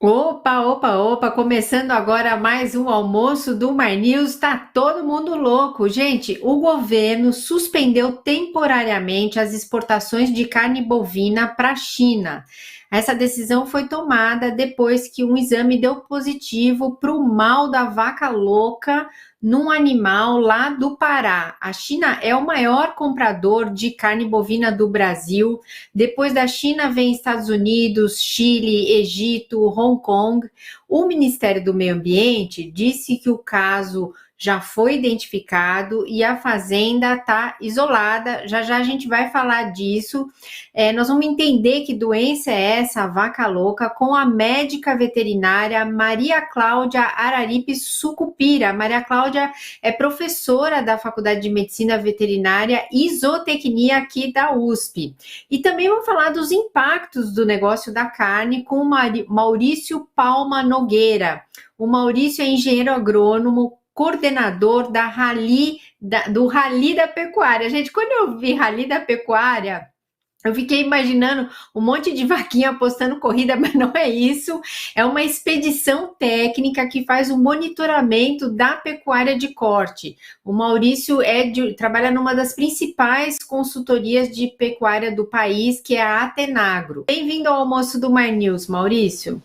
Opa, opa, opa, começando agora mais um almoço do My News, tá todo mundo louco. Gente, o governo suspendeu temporariamente as exportações de carne bovina para a China. Essa decisão foi tomada depois que um exame deu positivo para o mal da vaca louca num animal lá do Pará. A China é o maior comprador de carne bovina do Brasil. Depois da China vem Estados Unidos, Chile, Egito, Hong Kong. O Ministério do Meio Ambiente disse que o caso já foi identificado e a fazenda está isolada. Já já a gente vai falar disso. Nós vamos entender que doença é essa, a vaca louca, com a médica veterinária Maria Cláudia Araripe Sucupira. Maria Cláudia é professora da Faculdade de Medicina Veterinária e Zootecnia aqui da USP. E também vamos falar dos impactos do negócio da carne com o Maurício Palma Nogueira. O Maurício é engenheiro agrônomo, coordenador do Rally da Pecuária. Gente, quando eu vi Rally da Pecuária, eu fiquei imaginando um monte de vaquinha apostando corrida, mas não é isso. É uma expedição técnica que faz o monitoramento da pecuária de corte. O Maurício trabalha numa das principais consultorias de pecuária do país, que é a Atenagro. Bem-vindo ao almoço do My News, Maurício.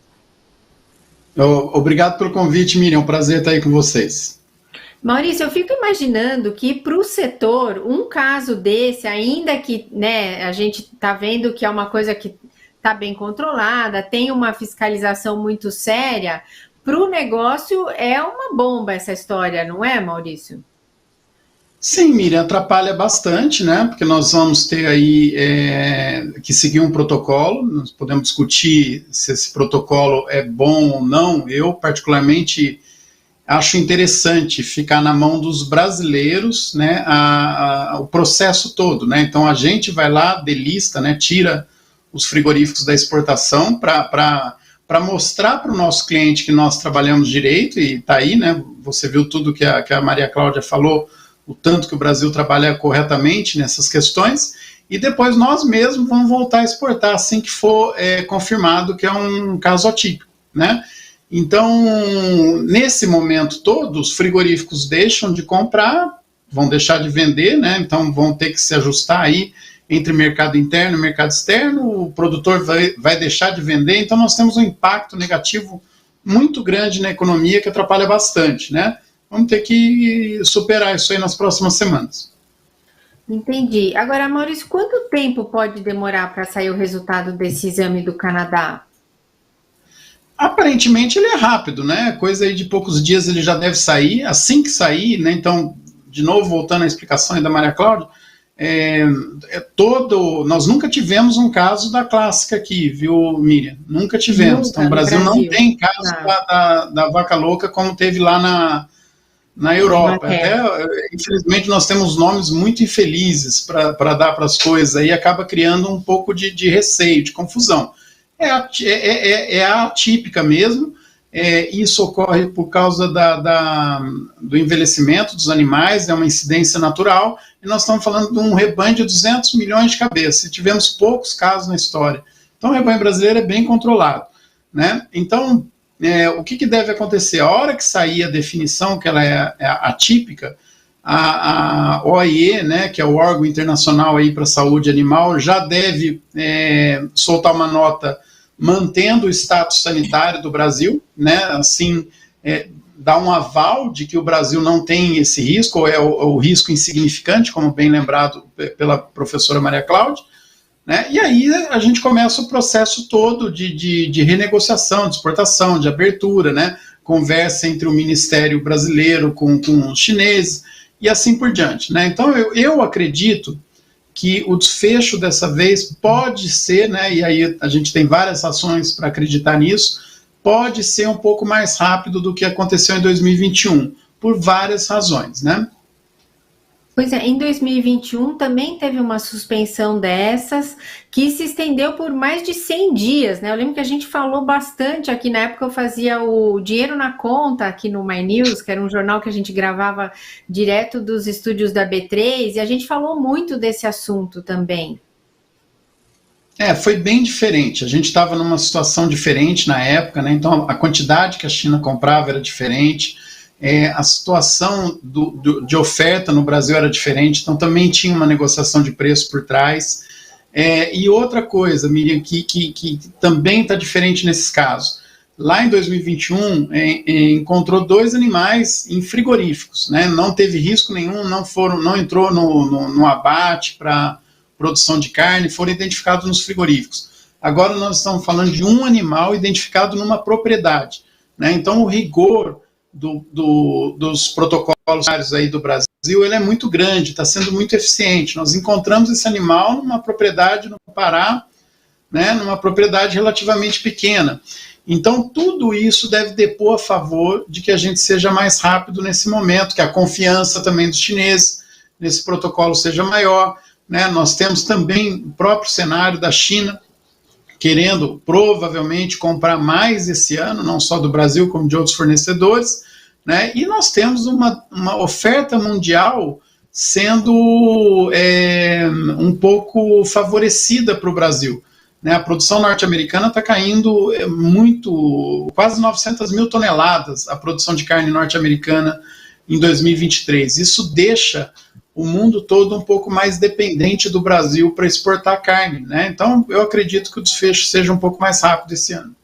Obrigado pelo convite, Miriam. É um prazer estar aí com vocês. Maurício, eu fico imaginando que para o setor, um caso desse, ainda que a gente está vendo que é uma coisa que está bem controlada, tem uma fiscalização muito séria, para o negócio é uma bomba essa história, não é, Maurício? Sim, Miriam, atrapalha bastante, né? Porque nós vamos ter aí que seguir um protocolo. Nós podemos discutir se esse protocolo é bom ou não. Eu, particularmente, acho interessante ficar na mão dos brasileiros, né, o processo todo, né? Então a gente vai lá, delista, né, tira os frigoríficos da exportação para mostrar para o nosso cliente que nós trabalhamos direito, e está aí, né? Você viu tudo que a Maria Cláudia falou, o tanto que o Brasil trabalha corretamente nessas questões, e depois nós mesmos vamos voltar a exportar assim que for confirmado que é um caso atípico, né? Então, nesse momento todo, os frigoríficos deixam de comprar, vão deixar de vender, né? Então vão ter que se ajustar aí entre mercado interno e mercado externo, o produtor vai deixar de vender, então nós temos um impacto negativo muito grande na economia que atrapalha bastante, né? Vamos ter que superar isso aí nas próximas semanas. Entendi. Agora, Maurício, quanto tempo pode demorar para sair o resultado desse exame do Canadá? Aparentemente ele é rápido, né? Coisa aí de poucos dias ele já deve sair. Assim que sair, né? Então, de novo, voltando à explicação aí da Maria Cláudia, nós nunca tivemos um caso da clássica aqui, viu, Miriam? Nunca tivemos. Nunca Então, o no Brasil não Brasil. tem caso Ah, da vaca louca como teve lá na na Europa. Até, Inglaterra. infelizmente, nós temos nomes muito infelizes para dar para as coisas e acaba criando um pouco de receio, de confusão. É atípica mesmo. Isso ocorre por causa do envelhecimento dos animais, é uma incidência natural, e nós estamos falando de um rebanho de 200 milhões de cabeças, e tivemos poucos casos na história. Então, o rebanho brasileiro é bem controlado, né? Então, o que deve acontecer? A hora que sair a definição que ela é atípica, a OIE, né, que é o órgão internacional para a saúde animal, já deve soltar uma nota mantendo o status sanitário do Brasil, né, assim, dá um aval de que o Brasil não tem esse risco, ou é o risco insignificante, como bem lembrado pela professora Maria Cláudia, né, e aí a gente começa o processo todo de renegociação, de exportação, de abertura, né, conversa entre o Ministério brasileiro com os chineses, e assim por diante, né. Então eu acredito que o desfecho dessa vez pode ser, né, e aí a gente tem várias ações para acreditar nisso, pode ser um pouco mais rápido do que aconteceu em 2021, por várias razões, né? Pois é, em 2021 também teve uma suspensão dessas que se estendeu por mais de 100 dias, né? Eu lembro que a gente falou bastante aqui, na época eu fazia o Dinheiro na Conta aqui no My News, que era um jornal que a gente gravava direto dos estúdios da B3, e a gente falou muito desse assunto também. Foi bem diferente. A gente estava numa situação diferente na época, né? Então a quantidade que a China comprava era diferente, a situação de oferta no Brasil era diferente, então também tinha uma negociação de preço por trás. E outra coisa, Miriam, que também está diferente nesses casos. Lá em 2021, encontrou 2 animais em frigoríficos, né? Não teve risco nenhum, não entrou no abate para produção de carne, foram identificados nos frigoríficos. Agora nós estamos falando de um animal identificado numa propriedade, né? Então o rigor dos protocolos aí do Brasil, ele é muito grande, está sendo muito eficiente. Nós encontramos esse animal numa propriedade no Pará, né, numa propriedade relativamente pequena. Então, tudo isso deve depor a favor de que a gente seja mais rápido nesse momento, que a confiança também dos chineses nesse protocolo seja maior, né? Nós temos também o próprio cenário da China querendo provavelmente comprar mais esse ano, não só do Brasil, como de outros fornecedores, né? E nós temos uma oferta mundial sendo um pouco favorecida para o Brasil. Né? A produção norte-americana está caindo muito, quase 900 mil toneladas a produção de carne norte-americana em 2023. Isso deixa o mundo todo um pouco mais dependente do Brasil para exportar carne, né? Então, eu acredito que o desfecho seja um pouco mais rápido esse ano.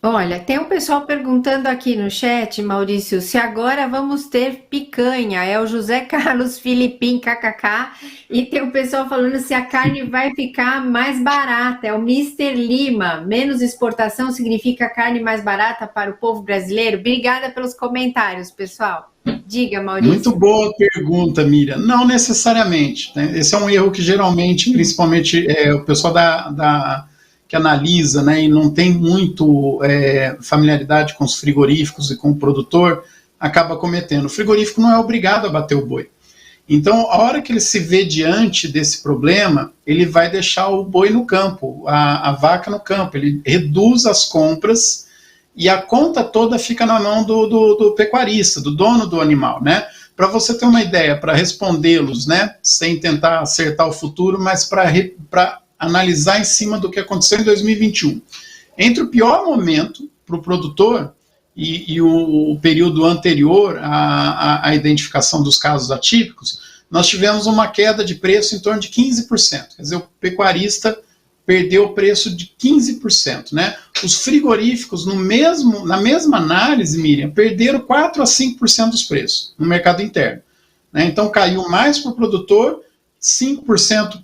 Olha, tem um pessoal perguntando aqui no chat, Maurício, se agora vamos ter picanha. É o José Carlos Filipim, kkk. E tem um pessoal falando se a carne vai ficar mais barata. É o Mister Lima. Menos exportação significa carne mais barata para o povo brasileiro? Obrigada pelos comentários, pessoal. Diga, Maurício. Muito boa pergunta, Miriam. Não necessariamente, né? Esse é um erro que geralmente, principalmente, o pessoal que analisa, né, e não tem muito familiaridade com os frigoríficos e com o produtor, acaba cometendo. O frigorífico não é obrigado a bater o boi. Então, a hora que ele se vê diante desse problema, ele vai deixar o boi no campo, a vaca no campo, ele reduz as compras e a conta toda fica na mão do pecuarista, do dono do animal, né? Para você ter uma ideia, para respondê-los, né, sem tentar acertar o futuro, mas para analisar em cima do que aconteceu em 2021. Entre o pior momento para o produtor e o período anterior à identificação dos casos atípicos, nós tivemos uma queda de preço em torno de 15%. Quer dizer, o pecuarista perdeu o preço de 15%. Né? Os frigoríficos, na mesma análise, Miriam, perderam 4% a 5% dos preços no mercado interno. Né? Então, caiu mais para o produtor, 5%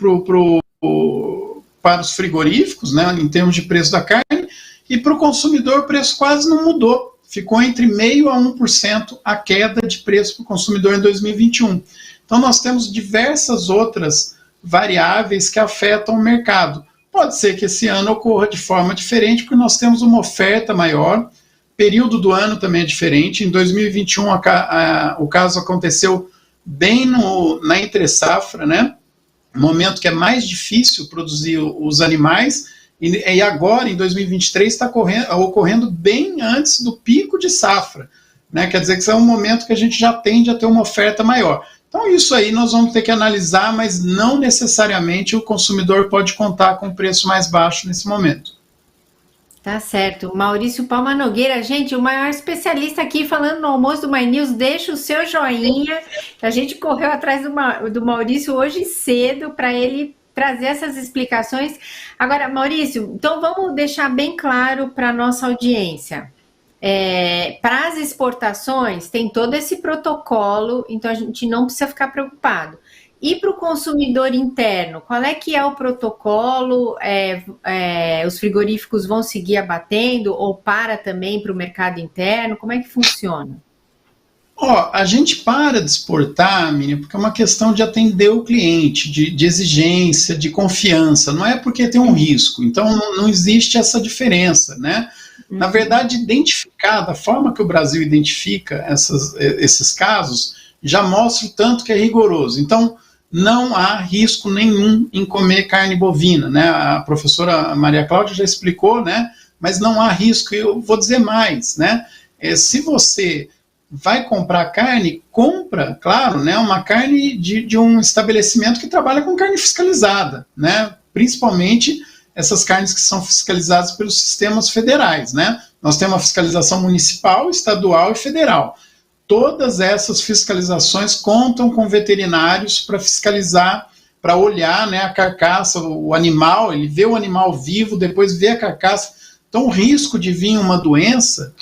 para os frigoríficos, né, em termos de preço da carne, e para o consumidor o preço quase não mudou. Ficou entre 0,5% a 1% a queda de preço para o consumidor em 2021. Então nós temos diversas outras variáveis que afetam o mercado. Pode ser que esse ano ocorra de forma diferente, porque nós temos uma oferta maior, período do ano também é diferente. Em 2021 o caso aconteceu bem na entre-safra, né? Momento que é mais difícil produzir os animais, e agora, em 2023, está ocorrendo bem antes do pico de safra. Né? Quer dizer que é um momento que a gente já tende a ter uma oferta maior. Então, isso aí nós vamos ter que analisar, mas não necessariamente o consumidor pode contar com preço mais baixo nesse momento. Tá certo. Maurício Palma Nogueira, gente, o maior especialista aqui falando no almoço do My News, deixa o seu joinha. A gente correu atrás do Maurício hoje cedo para ele trazer essas explicações. Agora, Maurício, então vamos deixar bem claro para a nossa audiência. Para as exportações, tem todo esse protocolo, então a gente não precisa ficar preocupado. E para o consumidor interno, qual é que é o protocolo? Os frigoríficos vão seguir abatendo ou para também para o mercado interno? Como é que funciona? A gente para de exportar, Miriam, porque é uma questão de atender o cliente, de exigência, de confiança, não é porque tem um risco. Então não existe essa diferença, né? Na verdade, identificar da forma que o Brasil identifica esses casos, já mostra o tanto que é rigoroso. Então, não há risco nenhum em comer carne bovina, né? A professora Maria Cláudia já explicou, né? Mas não há risco. Eu vou dizer mais, né? Se você vai comprar carne, compra, claro, né? Uma carne de um estabelecimento que trabalha com carne fiscalizada, né? Principalmente essas carnes que são fiscalizadas pelos sistemas federais, né? Nós temos a fiscalização municipal, estadual e federal. Todas essas fiscalizações contam com veterinários para fiscalizar, para olhar, né, a carcaça, o animal, ele vê o animal vivo, depois vê a carcaça. Então, o risco de vir uma doença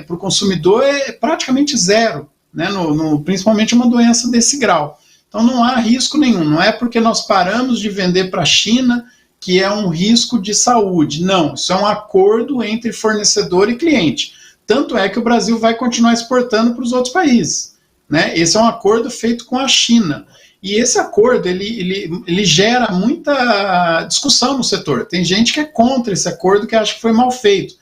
para o consumidor é praticamente zero, né, principalmente uma doença desse grau. Então, não há risco nenhum. Não é porque nós paramos de vender para a China que é um risco de saúde. Não, isso é um acordo entre fornecedor e cliente. Tanto é que o Brasil vai continuar exportando para os outros países, né? Esse é um acordo feito com a China. E esse acordo, ele gera muita discussão no setor. Tem gente que é contra esse acordo, que acha que foi mal feito.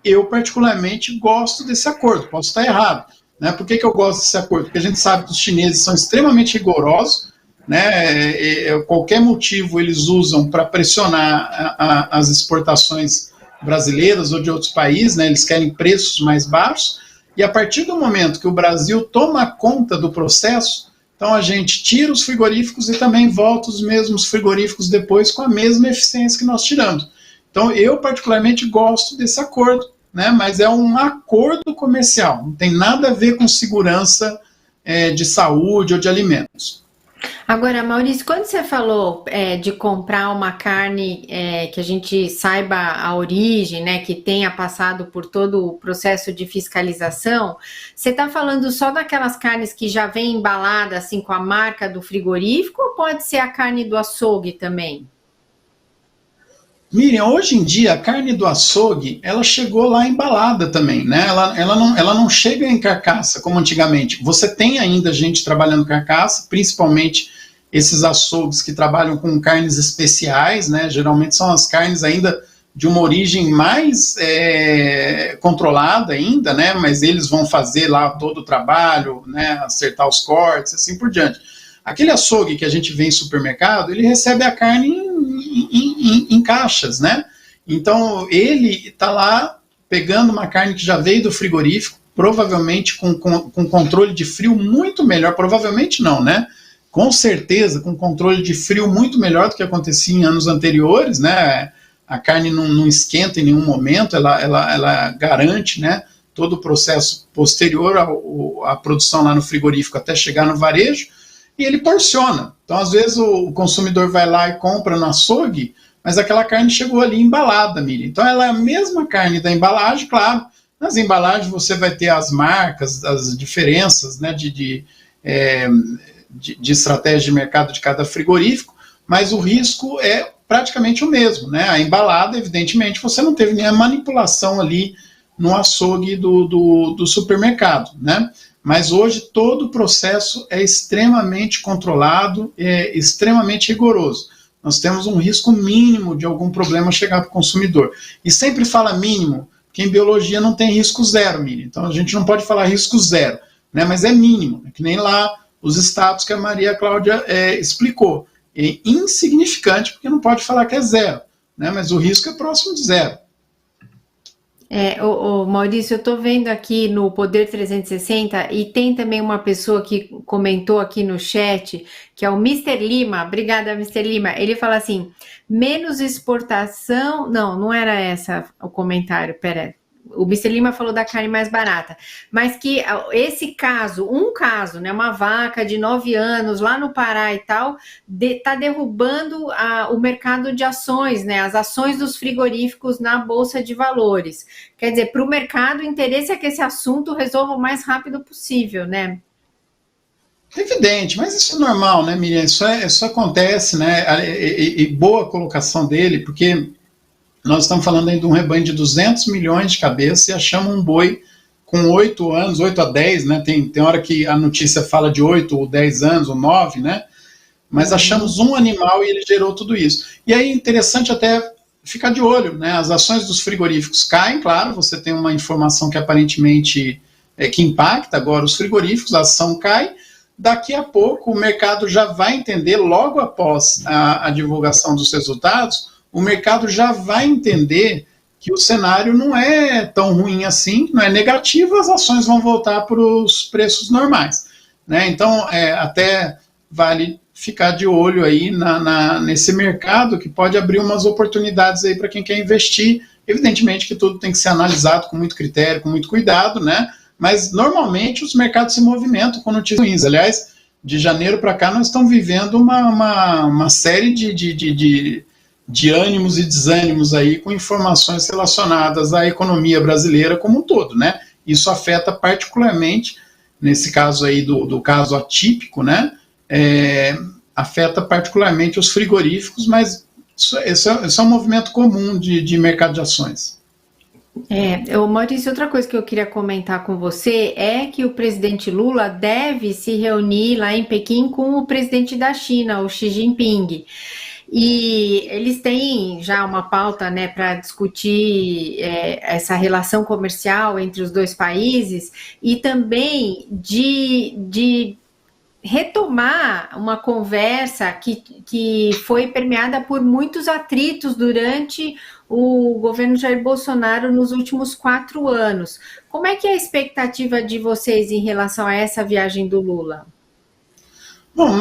Eu, particularmente, gosto desse acordo. Posso estar errado, né? Por que eu gosto desse acordo? Porque a gente sabe que os chineses são extremamente rigorosos, né? Qualquer motivo eles usam para pressionar as exportações brasileiras ou de outros países, né? Eles querem preços mais baixos, e a partir do momento que o Brasil toma conta do processo, então a gente tira os frigoríficos e também volta os mesmos frigoríficos depois com a mesma eficiência que nós tiramos. Então eu particularmente gosto desse acordo, né? Mas é um acordo comercial, não tem nada a ver com segurança de saúde ou de alimentos. Agora, Maurício, quando você falou de comprar uma carne que a gente saiba a origem, né, que tenha passado por todo o processo de fiscalização, você está falando só daquelas carnes que já vem embalada assim com a marca do frigorífico, ou pode ser a carne do açougue também? Miriam, hoje em dia a carne do açougue, ela chegou lá embalada também, né? Ela não chega em carcaça como antigamente. Você tem ainda gente trabalhando carcaça, principalmente esses açougues que trabalham com carnes especiais, né? Geralmente são as carnes ainda de uma origem mais controlada ainda, né? Mas eles vão fazer lá todo o trabalho, né? Acertar os cortes, assim por diante. Aquele açougue que a gente vê em supermercado, ele recebe a carne em caixas, né? Então, ele está lá pegando uma carne que já veio do frigorífico, provavelmente com controle de frio muito melhor, provavelmente não, né? Com certeza, com controle de frio muito melhor do que acontecia em anos anteriores, né? A carne não esquenta em nenhum momento, ela garante, né, todo o processo posterior à produção lá no frigorífico até chegar no varejo, e ele porciona. Então, às vezes, o consumidor vai lá e compra no açougue, mas aquela carne chegou ali embalada, Miriam. Então, ela é a mesma carne da embalagem, claro. Nas embalagens você vai ter as marcas, as diferenças, né, de estratégia de mercado de cada frigorífico, mas o risco é praticamente o mesmo, né? A embalada, evidentemente, você não teve nenhuma manipulação ali no açougue do supermercado, né? Mas hoje todo o processo é extremamente controlado, é extremamente rigoroso. Nós temos um risco mínimo de algum problema chegar para o consumidor. E sempre fala mínimo, porque em biologia não tem risco zero, Miriam. Então a gente não pode falar risco zero, né? Mas é mínimo, é que nem lá os status que a Maria Cláudia explicou. É insignificante, porque não pode falar que é zero, né? Mas o risco é próximo de zero. Maurício, eu estou vendo aqui no Poder 360 e tem também uma pessoa que comentou aqui no chat, que é o Mr. Lima. Obrigada, Mr. Lima. Ele fala assim, menos exportação... Não era essa o comentário, pera. O Mr. Lima falou da carne mais barata, mas que esse caso, né, uma vaca de 9 anos lá no Pará e tal, tá derrubando o mercado de ações, né, as ações dos frigoríficos na Bolsa de Valores. Quer dizer, para o mercado, o interesse é que esse assunto resolva o mais rápido possível, né? Evidente, mas isso é normal, né, Miriam? Isso acontece, né? E boa colocação dele, porque nós estamos falando aí de um rebanho de 200 milhões de cabeças e achamos um boi com 8 anos, 8 a 10, né? Tem hora que a notícia fala de 8 ou 10 anos, ou 9, né? Mas achamos um animal e ele gerou tudo isso. E aí é interessante até ficar de olho, né? As ações dos frigoríficos caem, claro, você tem uma informação que aparentemente que impacta agora os frigoríficos, a ação cai. Daqui a pouco o mercado já vai entender, logo após a divulgação dos resultados, o mercado já vai entender que o cenário não é tão ruim assim, não é negativo, as ações vão voltar para os preços normais, né? Então, até vale ficar de olho aí nesse mercado, que pode abrir umas oportunidades aí para quem quer investir. Evidentemente que tudo tem que ser analisado com muito critério, com muito cuidado, né? Mas normalmente os mercados se movimentam com notícias ruins. Aliás, de janeiro para cá nós estamos vivendo uma série de ânimos e desânimos aí, com informações relacionadas à economia brasileira como um todo, né? Isso afeta particularmente, nesse caso aí do caso atípico, né? Afeta particularmente os frigoríficos, mas esse é um movimento comum de mercado de ações. Maurício, outra coisa que eu queria comentar com você é que o presidente Lula deve se reunir lá em Pequim com o presidente da China, o Xi Jinping. E eles têm já uma pauta, né, para discutir essa relação comercial entre os dois países e também de retomar uma conversa que foi permeada por muitos atritos durante o governo Jair Bolsonaro nos últimos 4 anos. Como é que é a expectativa de vocês em relação a essa viagem do Lula? Bom,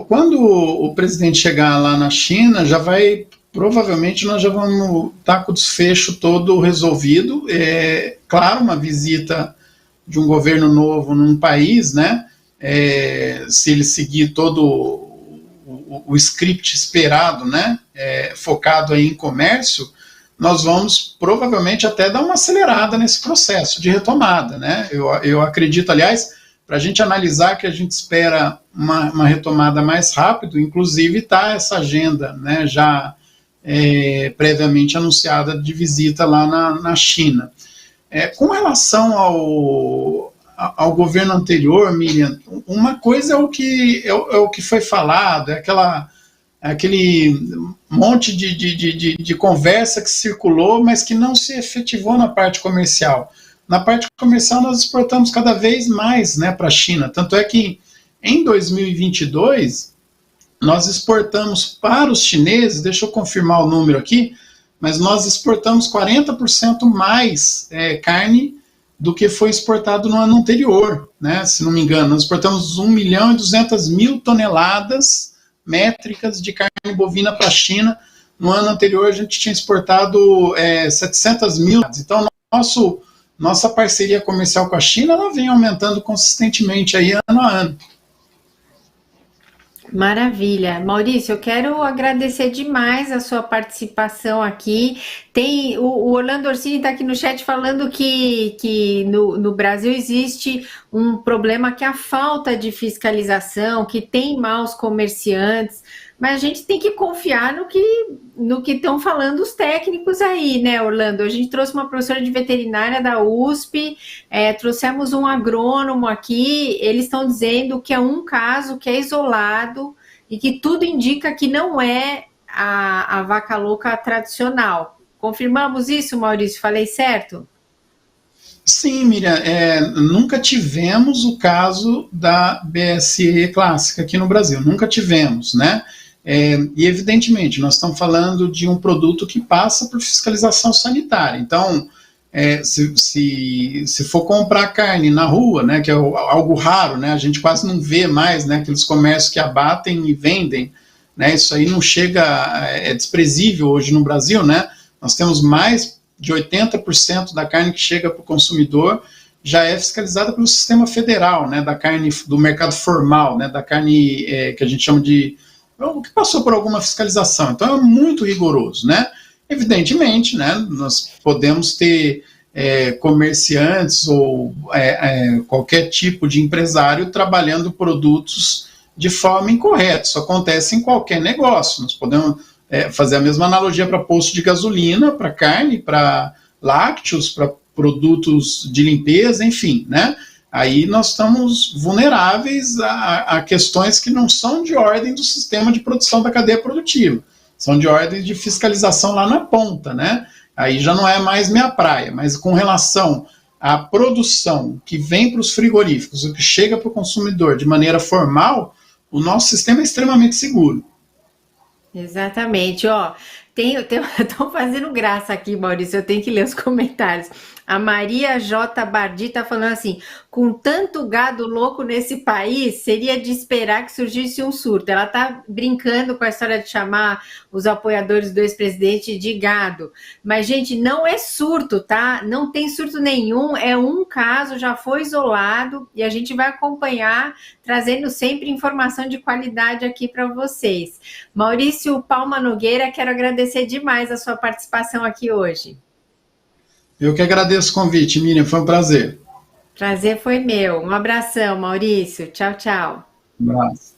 quando o presidente chegar lá na China, provavelmente nós já vamos estar com o desfecho todo resolvido. Claro, uma visita de um governo novo num país, né? Se ele seguir todo o script esperado, né? Focado aí em comércio, nós vamos provavelmente até dar uma acelerada nesse processo de retomada, né? Eu acredito, aliás, para a gente analisar que a gente espera uma retomada mais rápido, inclusive está essa agenda, né, já previamente anunciada de visita lá na China. Com relação ao governo anterior, Miriam, uma coisa é o que foi falado, aquele monte de conversa que circulou, mas que não se efetivou na parte comercial. Na parte comercial, nós exportamos cada vez mais, né, para a China. Tanto é que, em 2022, nós exportamos para os chineses, deixa eu confirmar o número aqui, mas nós exportamos 40% mais carne do que foi exportado no ano anterior, né, se não me engano. Nós exportamos 1.200.000 toneladas métricas de carne bovina para a China. No ano anterior, a gente tinha exportado 700.000. Então, nossa parceria comercial com a China, ela vem aumentando consistentemente aí, ano a ano. Maravilha. Maurício, eu quero agradecer demais a sua participação aqui. O Orlando Orsini está aqui no chat falando que no Brasil existe um problema, que é a falta de fiscalização, que tem maus comerciantes, mas a gente tem que confiar no que estão falando os técnicos aí, né, Orlando? A gente trouxe uma professora de veterinária da USP, trouxemos um agrônomo aqui, eles estão dizendo que é um caso que é isolado e que tudo indica que não é a vaca louca tradicional. Confirmamos isso, Maurício? Falei certo? Sim, Miriam, nunca tivemos o caso da BSE clássica aqui no Brasil, nunca tivemos, né? E evidentemente, nós estamos falando de um produto que passa por fiscalização sanitária. Então, se for comprar carne na rua, né, que é algo raro, né, a gente quase não vê mais, né, aqueles comércios que abatem e vendem, né, isso aí não chega, é desprezível hoje no Brasil, né? Nós temos mais de 80% da carne que chega para o consumidor já é fiscalizada pelo sistema federal, né, da carne do mercado formal, né, da carne que a gente chama de que passou por alguma fiscalização. Então é muito rigoroso, né? Evidentemente, né, nós podemos ter comerciantes ou qualquer tipo de empresário trabalhando produtos de forma incorreta. Isso acontece em qualquer negócio. Nós podemos fazer a mesma analogia para posto de gasolina, para carne, para lácteos, para produtos de limpeza, enfim, né? Aí nós estamos vulneráveis a questões que não são de ordem do sistema de produção da cadeia produtiva, são de ordem de fiscalização lá na ponta, né? Aí já não é mais minha praia, mas com relação à produção que vem para os frigoríficos, o que chega para o consumidor de maneira formal, o nosso sistema é extremamente seguro. Exatamente, ó. Estão fazendo graça aqui, Maurício. Eu tenho que ler os comentários. A Maria J. Bardi está falando assim: com tanto gado louco nesse país, seria de esperar que surgisse um surto. Ela está brincando com a história de chamar os apoiadores do ex-presidente de gado. Mas, gente, não é surto, tá? Não tem surto nenhum. É um caso, já foi isolado e a gente vai acompanhar, trazendo sempre informação de qualidade aqui para vocês. Maurício Palma Nogueira, quero agradecer demais a sua participação aqui hoje. Eu que agradeço o convite, Miriam, foi um prazer. Prazer foi meu. Um abração, Maurício. Tchau, tchau. Um abraço.